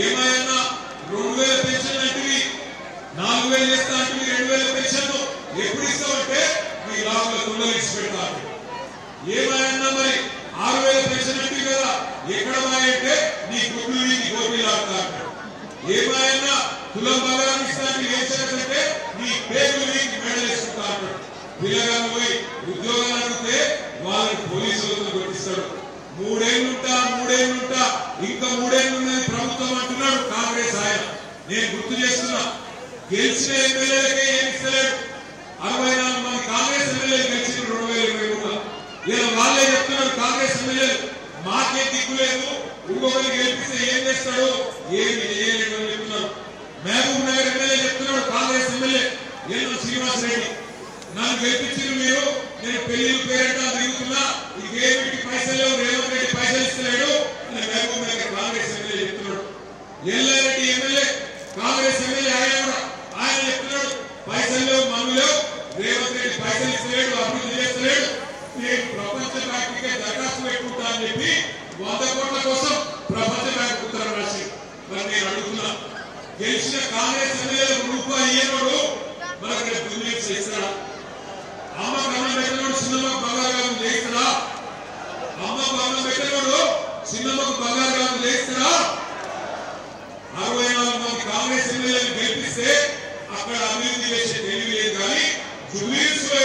ఏమైనా 2000 పెన్షన్ అంటే 4000 చేస్తా అంటే 2000 పెన్షన్ ఎప్పుడు ఇస్తామంటే మీ లాభాల తొందరలిసి పెడతారు. ఏమైనా మరి 6000 పెన్షన్ అంటే కదా ఎక్కడ అంటే నీ గుడ్లు నీకు గోపిలాడతారు. ఏమైనా తులం బంగారం ఇస్తానికి ఏం చేయాలంటే నీ పేగులు నీకు మెడలేసుకుంటారు. పిల్లగాళ్ళు పోయి ఉద్యోగాలు అడిగితే వాళ్ళని పోలీసులతో కొట్టిస్తాడు. 3 ఏళ్ళుంటా ఇంకా 3 ఏళ్ళు ఉన్నది ప్రభుత్వం అంటున్నాడు కాంగ్రెస్ ఆయన. నేను గుర్తు చేస్తున్నా, గెలిచిన ఎమ్మెల్యేలకే ఏమి ఇస్తలేడు. 64 మంది కాంగ్రెస్ ఎమ్మెల్యేలు గెలిచిన 2023 ఇలా వాళ్ళే చెప్తున్నారు కాంగ్రెస్ ఎమ్మెల్యేలు మాకే దిక్కు లేదు, ఇంకొకరికి గెలిపిస్తే ఏం చేస్తాడు, ఏమి చేయలేడు అని చెప్తున్నారు. మహబూబ్ నగర్ ఎమ్మెల్యే చెప్తున్నాడు కాంగ్రెస్ ఎమ్మెల్యే ఎల్లు శ్రీనివాస్ రెడ్డి, నన్ను గెలిపించారు మీరు, నేను పెళ్లి పేరెంటా తిరుగుతున్నా, ఇంకేమిటి పైసలు లేవు, రేవంత్ రెడ్డి పైసలు ఇస్తలేడు అని మహబూబ్ నగర్ కాంగ్రెస్ ఎమ్మెల్యే చెప్తున్నాడు. ఎల్లారెడ్డి ఎమ్మెల్యే కాంగ్రెస్ ఎమ్మెల్యే ఆయన చెప్తున్నాడు పైసలు లేవు, మన్ను లేవు, రేవంత్ రెడ్డి పైసలు ఇస్తలేడు, అభివృద్ధి చేస్తలేడు, నేను ప్రపంచ బ్యాంకుకే దరఖాస్తు పెట్టుకుంటా అని చెప్పి 100 కోట్ల కోసం ప్రపంచ బ్యాంకు ఉత్తరం రాసి. మరి నేను అడుగుతున్నా, గెలిచిన కాంగ్రెస్ ఎమ్మెల్యేలకు రూపాయి ఇయ్యనోడు మనకు రేపు దుర్నీతి చేస్తాడా? అమ్మ అన్నం పెట్టినోడు చిన్నమ్మకు బంగారు చేస్తాడా? అమ్మకు అన్నం పెట్టినోడు చిన్నమ్మకు బంగారు చేస్తాడా? 64 మంది కాంగ్రెస్ ఎమ్మెల్యేలు గెలిపిస్తే అక్కడ అభివృద్ధి చేసే తెలివి లేదు, కానీ జూబ్లీహిల్స్ లో